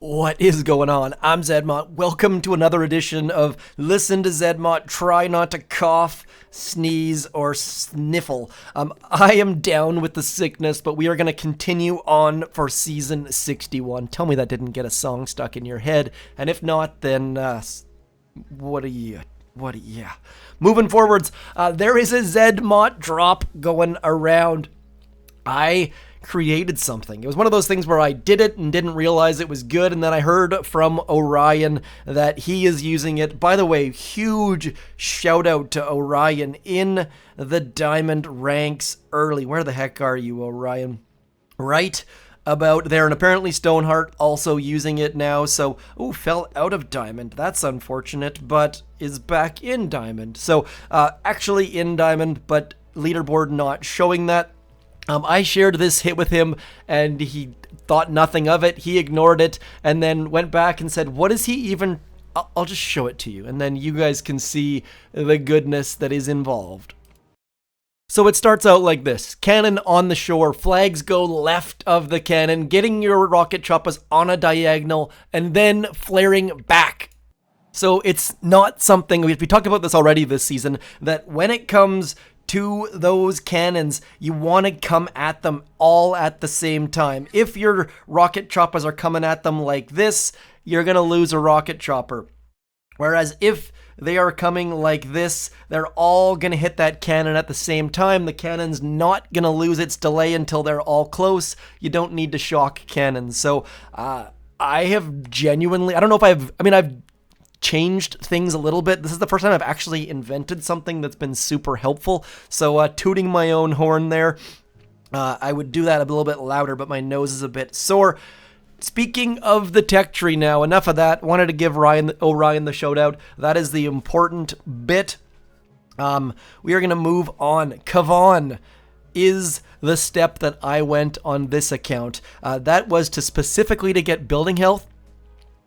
What is going on? I'm zmot. Welcome to another edition of Listen to zmot. Try not to cough, sneeze, or sniffle. I am down with the sickness, but we are going to continue on for season 61. Tell me that didn't get a song stuck in your head, and if not, then what are you? Yeah. Moving forwards, there is a zmot drop going around. I created something. It was one of those things where I did it and didn't realize it was good, and then I heard from Orion that he is using it. By the way, huge shout out to Orion in the diamond ranks early. Where the heck are you, Orion? Right about there, and apparently Stoneheart also using it now. So, fell out of diamond. That's unfortunate, but is back in diamond. So, actually in diamond, but leaderboard not showing that. I shared this hit with him, and he thought nothing of it. He ignored it, and then went back and said, what is he even... I'll just show it to you, and then you guys can see the goodness that is involved. So it starts out like this. Cannon on the shore. Flags go left of the cannon, getting your rocket choppas on a diagonal, and then flaring back. So it's not something... We talked about this already this season, that when it comes to those cannons, you want to come at them all at the same time. If your rocket choppers are coming at them like this, you're going to lose a rocket chopper. Whereas if they are coming like this, they're all going to hit that cannon at the same time. The cannon's not going to lose its delay until they're all close. You don't need to shock cannons. So I have genuinely, I don't know if I've changed things a little bit. This is the first time I've actually invented something that's been super helpful. So tooting my own horn there. I would do that a little bit louder, but my nose is a bit sore. Speaking of the tech tree now, enough of that. Wanted to give Orion the shout out. That is the important bit. We are going to move on. Kavan is the step that I went on this account. That was specifically to get building health.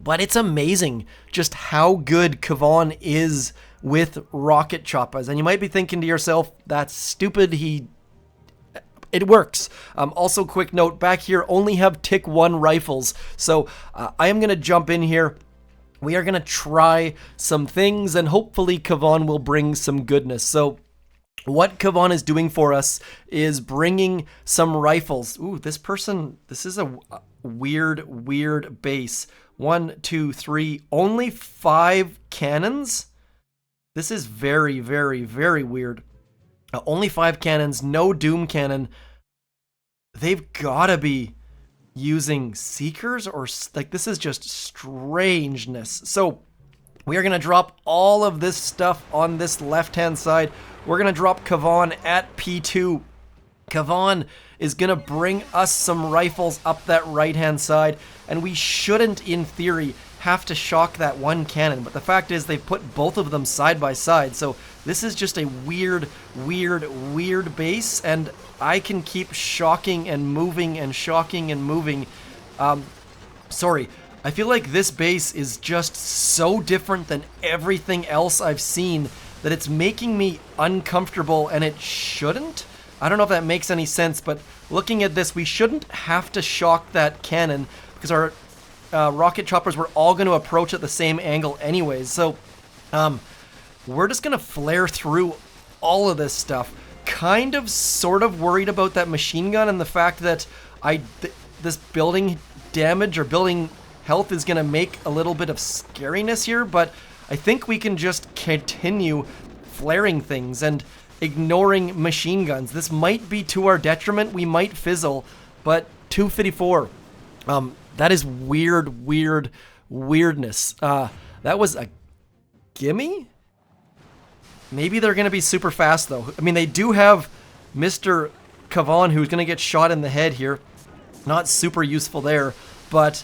But it's amazing just how good Kavan is with rocket choppas. And you might be thinking to yourself, that's stupid, it works. Also, quick note, back here only have tick 1 rifles. So I am going to jump in here. We are going to try some things, and hopefully Kavan will bring some goodness. So what Kavan is doing for us is bringing some rifles. This is a weird base. 1, 2, 3, only 5 cannons? This is very, very, very weird. Only 5 cannons, no doom cannon. They've gotta be using seekers, or this is just strangeness. So we are gonna drop all of this stuff on this left-hand side. We're gonna drop Kavan at P2. Kavan is going to bring us some rifles up that right-hand side, and we shouldn't, in theory, have to shock that one cannon. But the fact is they've put both of them side by side, so this is just a weird base, and I can keep shocking and moving and shocking and moving. Sorry, I feel like this base is just so different than everything else I've seen that it's making me uncomfortable, and it shouldn't. I don't know if that makes any sense, but looking at this, we shouldn't have to shock that cannon because our rocket choppers were all going to approach at the same angle anyways. So we're just going to flare through all of this stuff. Kind of sort of worried about that machine gun and the fact that this building damage or building health is going to make a little bit of scariness here, but I think we can just continue flaring things and ignoring machine guns. This might be to our detriment. We might fizzle, but 254. That is weirdness. That was a gimme? Maybe they're going to be super fast, though. I mean, they do have Mr. Kavan, who's going to get shot in the head here. Not super useful there, but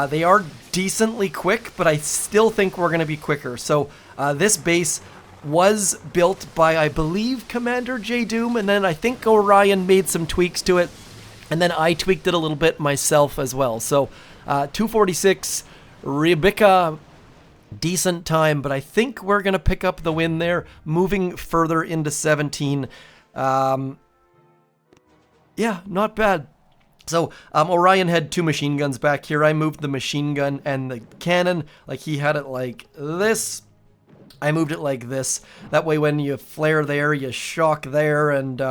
they are decently quick, but I still think we're going to be quicker. So this base was built by, I believe, Commander J. Doom, and then I think Orion made some tweaks to it, and then I tweaked it a little bit myself as well. So 246, Rebecca, decent time, but I think we're going to pick up the win there, moving further into 17. Yeah, not bad. So Orion had 2 machine guns back here. I moved the machine gun and the cannon. Like, he had it like this. I moved it like this. That way when you flare there, you shock there, and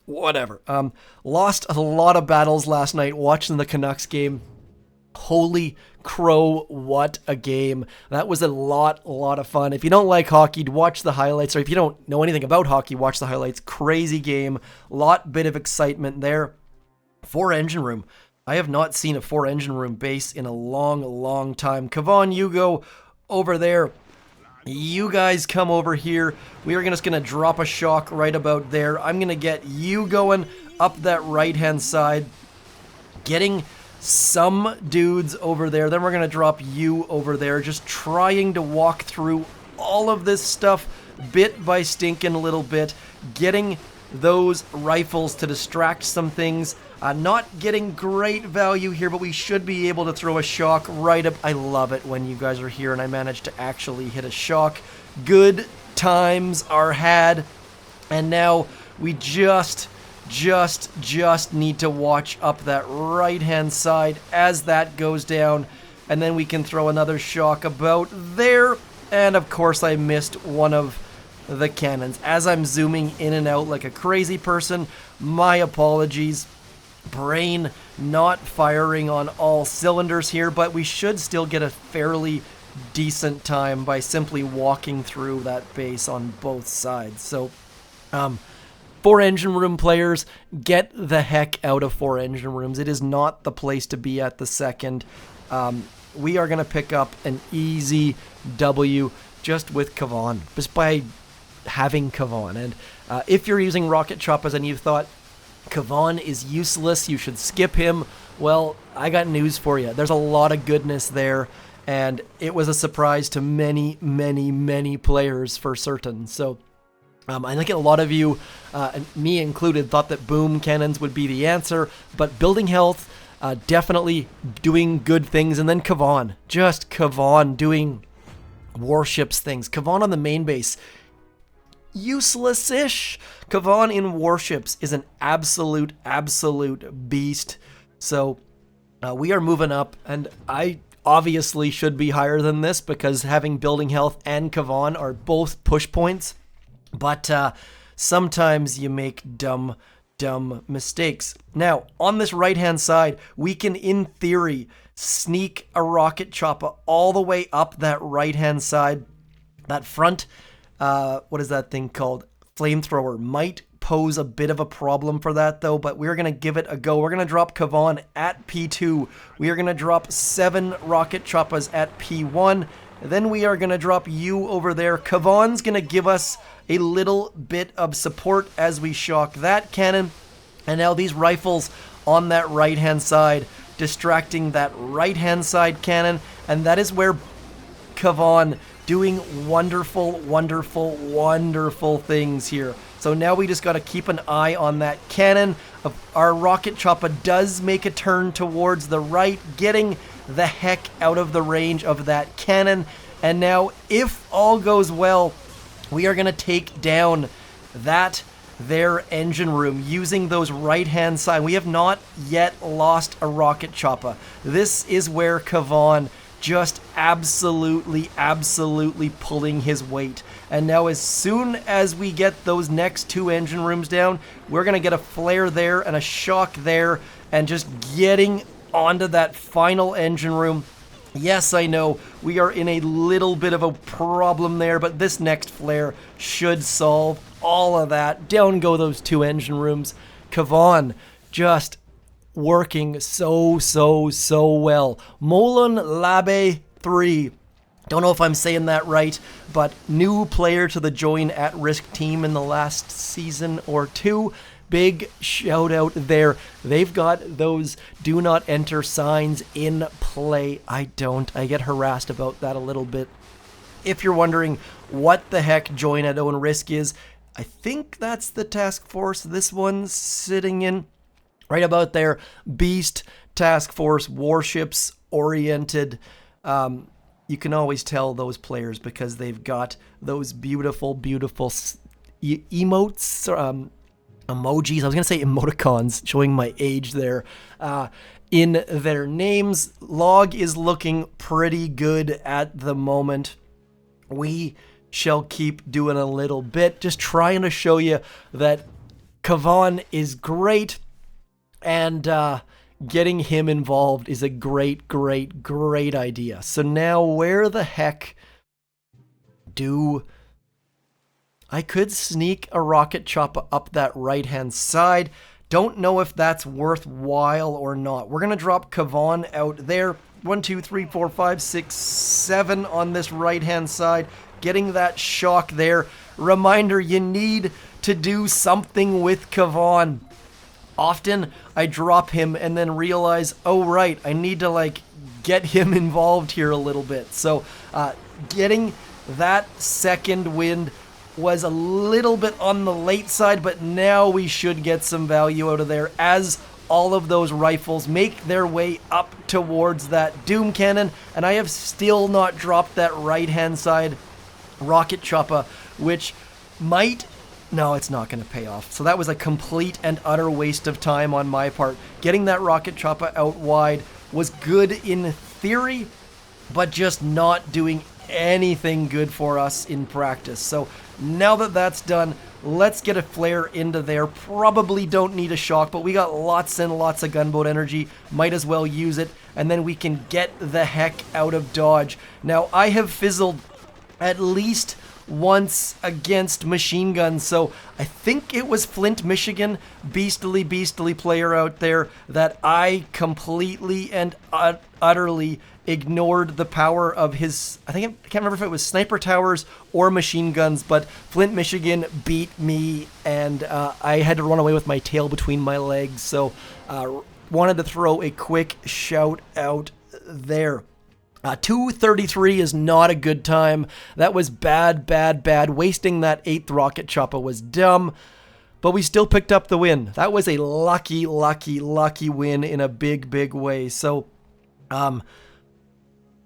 whatever. Lost a lot of battles last night watching the Canucks game. Holy crow, what a game. That was a lot of fun. If you don't like hockey, watch the highlights, or if you don't know anything about hockey, watch the highlights. Crazy game. Bit of excitement there. 4 engine room. I have not seen a 4 engine room base in a long time. Kavan, you go over there. You guys come over here. We are just going to drop a shock right about there. I'm going to get you going up that right-hand side, getting some dudes over there. Then we're going to drop you over there, just trying to walk through all of this stuff bit by stinking little bit, getting those rifles to distract some things. Not getting great value here, but we should be able to throw a shock right up. I love it when you guys are here and I manage to actually hit a shock. Good times are had. And now we just need to watch up that right-hand side as that goes down. And then we can throw another shock about there. And of course I missed one of the cannons. As I'm zooming in and out like a crazy person, my apologies. Brain not firing on all cylinders here, but we should still get a fairly decent time by simply walking through that base on both sides. So, 4 engine room players, get the heck out of 4 engine rooms. It is not the place to be at the second. We are going to pick up an easy W just with Kavan, just by having Kavan. And if you're using rocket Choppas and you thought Kavan is useless, you should skip him, well, I got news for you. There's a lot of goodness there, and it was a surprise to many players for certain. So I think a lot of you, and me included, thought that boom cannons would be the answer, but building health, definitely doing good things, and then Kavan, just Kavan doing warships things. Kavan on the main base, useless-ish. Kavan in warships is an absolute beast. So we are moving up, and I obviously should be higher than this because having building health and Kavan are both push points. But sometimes you make dumb mistakes. Now, on this right-hand side, we can, in theory, sneak a rocket chopper all the way up that right-hand side. That front, what is that thing called? Flamethrower might pose a bit of a problem for that, though, but we're going to give it a go. We're going to drop Kavan at P2. We are going to drop 7 rocket choppas at P1. Then we are going to drop you over there. Kavan's going to give us a little bit of support as we shock that cannon. And now these rifles on that right-hand side, distracting that right-hand side cannon. And that is where Kavan doing wonderful things here. So now we just got to keep an eye on that cannon. Our rocket chopper does make a turn towards the right, getting the heck out of the range of that cannon. And now, if all goes well, we are going to take down their engine room using those right-hand side. We have not yet lost a rocket chopper. This is where Kavan just absolutely pulling his weight. And now as soon as we get those next 2 engine rooms down, we're going to get a flare there and a shock there, and just getting onto that final engine room. Yes, I know we are in a little bit of a problem there, but this next flare should solve all of that. Down go those 2 engine rooms. Kavan just working so well. Molan Labe 3. Don't know if I'm saying that right, but new player to the Join at Risk team in the last season or 2. Big shout out there. They've got those do not enter signs in play. I don't. I get harassed about that a little bit. If you're wondering what the heck Join at Own Risk is, I think that's the task force this one's sitting in. Right about there. Beast task force, warships oriented. You can always tell those players because they've got those beautiful emotes. emojis. I was going to say emoticons, showing my age there, in their names. Log is looking pretty good at the moment. We shall keep doing a little bit, just trying to show you that Kavan is great, and getting him involved is a great idea. So now where the heck do... I could sneak a rocket chopper up that right-hand side. Don't know if that's worthwhile or not. We're going to drop Kavan out there. 1, 2, 3, 4, 5, 6, 7 on this right-hand side. Getting that shock there. Reminder, you need to do something with Kavan. Often I drop him and then realize, oh right, I need to like get him involved here a little bit. So getting that second wind was a little bit on the late side, but now we should get some value out of there as all of those rifles make their way up towards that Doom Cannon, and I have still not dropped that right-hand side rocket chopper, which might... No, it's not going to pay off. So that was a complete and utter waste of time on my part. Getting that rocket chopper out wide was good in theory, but just not doing anything good for us in practice. So now that that's done, let's get a flare into there. Probably don't need a shock, but we got lots and lots of gunboat energy. Might as well use it, and then we can get the heck out of Dodge. Now, I have fizzled at least once against machine guns, so I think it was Flint, Michigan, beastly player out there, that I completely and utterly ignored the power of his, I can't remember if it was sniper towers or machine guns, but Flint, Michigan beat me, and I had to run away with my tail between my legs, so wanted to throw a quick shout out there. 233 is not a good time. That was bad. Wasting that 8th rocket chopper was dumb, but we still picked up the win. That was a lucky win in a big way. So,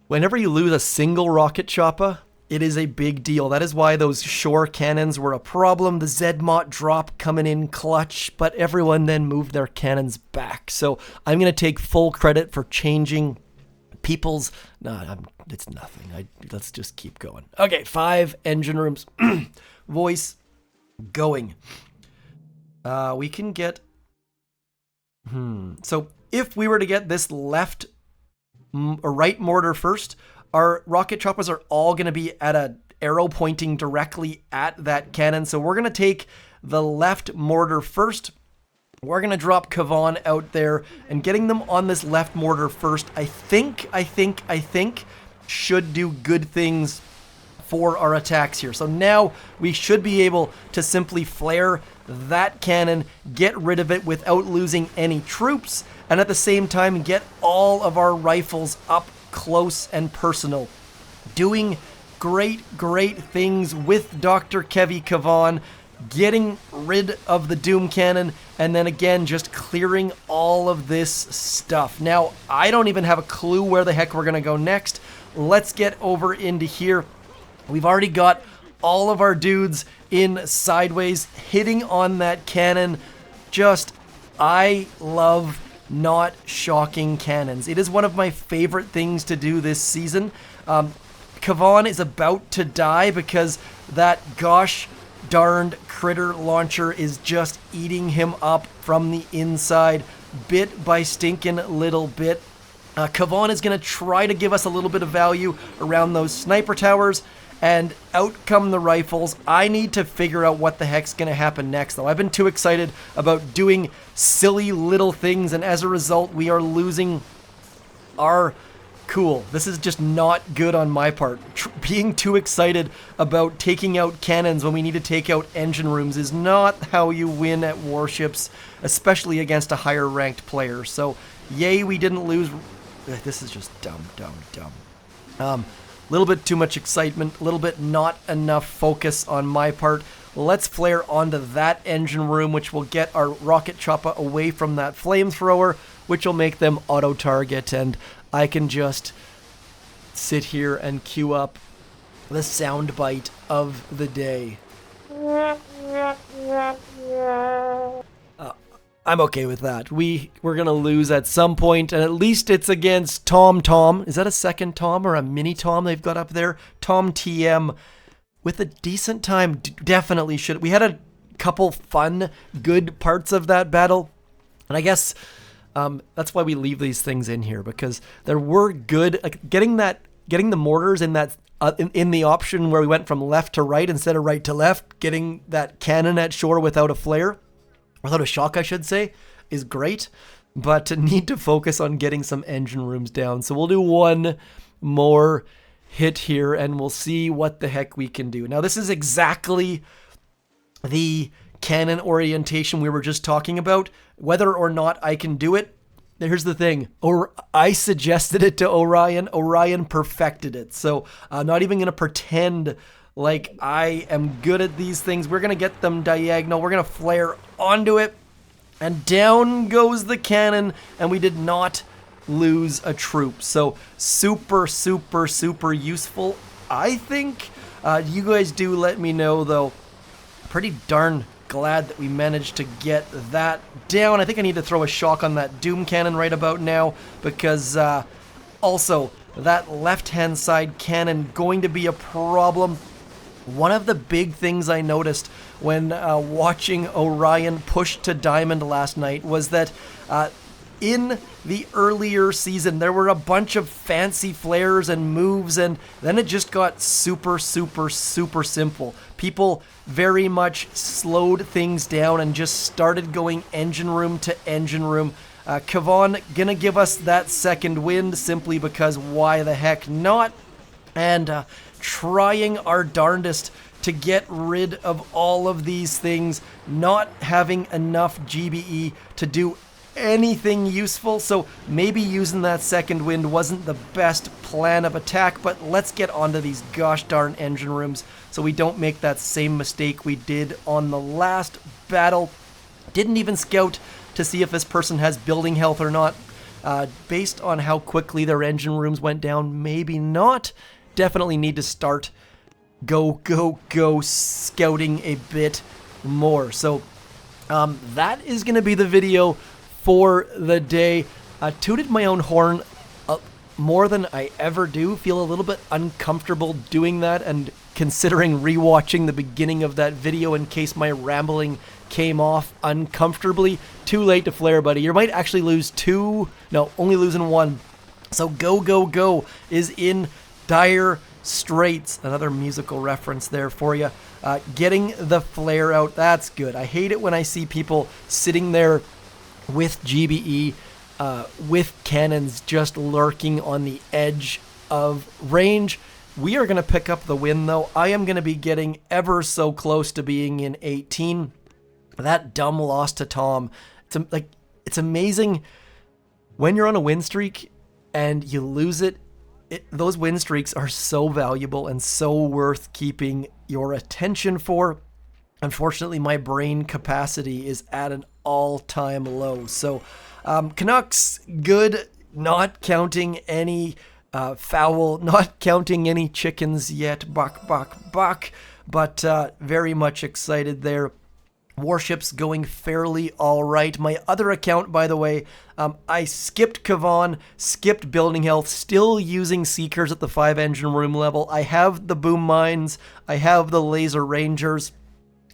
whenever you lose a single rocket chopper, it is a big deal. That is why those shore cannons were a problem. The zmot drop coming in clutch, but everyone then moved their cannons back. So I'm going to take full credit for changing people's... No, it's nothing. Let's just keep going. Okay, 5 engine rooms. Voice going. We can get... So if we were to get this left or right mortar first, our rocket choppers are all going to be at an arrow pointing directly at that cannon. So we're going to take the left mortar first. We're going to drop Kavan out there, and getting them on this left mortar first, I think should do good things for our attacks here. So now we should be able to simply flare that cannon, get rid of it without losing any troops, and at the same time get all of our rifles up close and personal. Doing great things with Dr. Kevy Kavan, getting rid of the Doom Cannon, and then again just clearing all of this stuff. Now, I don't even have a clue where the heck we're going to go next. Let's get over into here. We've already got all of our dudes in sideways, hitting on that cannon. I love not shocking cannons. It is one of my favorite things to do this season. Kavan is about to die because that gosh darned critter launcher is just eating him up from the inside, bit by stinking little bit. Kavan is going to try to give us a little bit of value around those sniper towers, and out come the rifles. I need to figure out what the heck's going to happen next, though. I've been too excited about doing silly little things, and as a result, we are losing our... Cool. This is just not good on my part. Being too excited about taking out cannons when we need to take out engine rooms is not how you win at warships, especially against a higher ranked player. So, yay, we didn't lose. This is just dumb. Little bit too much excitement, a little bit not enough focus on my part. Let's flare onto that engine room, which will get our rocket chopper away from that flamethrower, which will make them auto-target, and I can just sit here and queue up the soundbite of the day. I'm okay with that. We're going to lose at some point, and at least it's against Tom Tom. Is that a second Tom or a mini Tom they've got up there? Tom TM with a decent time. Definitely should. We had a couple fun, good parts of that battle, and I guess that's why we leave these things in here, because there were good, like getting the mortars in that in the option where we went from left to right instead of right to left, getting that cannon at shore without a flare, without a shock, I should say, is great, but need to focus on getting some engine rooms down. So we'll do one more hit here and we'll see what the heck we can do. Now, this is exactly the cannon orientation we were just talking about. Whether or not I can do it, here's the thing. I suggested it to Orion. Orion perfected it. So I'm not even going to pretend like I am good at these things. We're going to get them diagonal. We're going to flare onto it. And down goes the cannon. And we did not lose a troop. So super, super, super useful, I think. You guys do let me know, though. Pretty darn glad that we managed to get that down. I think I need to throw a shock on that Doom Cannon right about now, because also that left-hand side cannon going to be a problem. One of the big things I noticed when watching Orion push to Diamond last night was that in the earlier season, there were a bunch of fancy flares and moves, and then it just got super, super, super simple. People very much slowed things down and just started going engine room to engine room. Kavan gonna give us that second wind simply because why the heck not? And trying our darndest to get rid of all of these things, not having enough GBE to do anything useful, so maybe using that second wind wasn't the best plan of attack, but let's get onto these gosh darn engine rooms so we don't make that same mistake we did on the last battle. Didn't even scout to see if this person has building health or not. Based on how quickly their engine rooms went down, maybe not. Definitely need to start go scouting a bit more. So that is going to be the video for the day. Tooted my own horn more than I ever do. Feel a little bit uncomfortable doing that and considering rewatching the beginning of that video in case my rambling came off uncomfortably. Too late to flare, buddy. You might actually lose two. No, only losing one. So go is in dire straits. Another musical reference there for you. Getting the flare out, that's good. I hate it when I see people sitting there with GBE, with cannons just lurking on the edge of range. We are going to pick up the win, though. I am going to be getting ever so close to being in 18. That dumb loss to Tom. It's amazing when you're on a win streak and you lose it. Those win streaks are so valuable and so worth keeping your attention for. Unfortunately, my brain capacity is at an all-time low. So, Canucks, good, not counting any foul, not counting any chickens yet, buck, but very much excited there. Warships going fairly all right. My other account, by the way, I skipped Kavan, skipped building health, still using Seekers at the 5 engine room level. I have the boom mines, I have the laser rangers.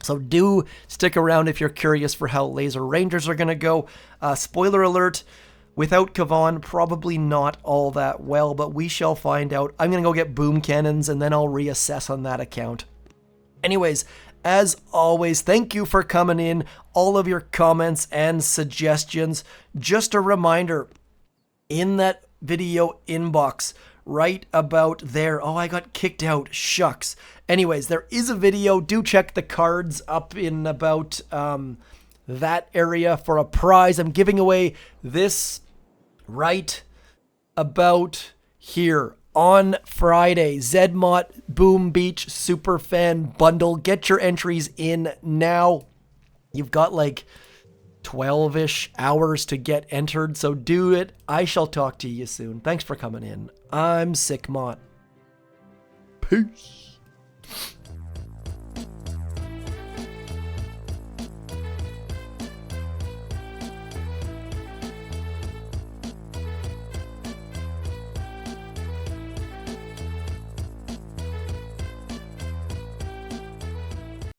So do stick around if you're curious for how laser rangers are going to go. Spoiler alert, without Kavan, probably not all that well, but we shall find out. I'm going to go get boom cannons and then I'll reassess on that account. Anyways, as always, thank you for coming in, all of your comments and suggestions. Just a reminder, in that video inbox, right about there. Oh, I got kicked out. Shucks. Anyways, there is a video. Do check the cards up in about that area for a prize. I'm giving away this right about here on Friday. Zmot Boom Beach Superfan Bundle. Get your entries in now. You've got like 12-ish hours to get entered, so do it. I shall talk to you soon. Thanks for coming in. I'm zmot. Peace.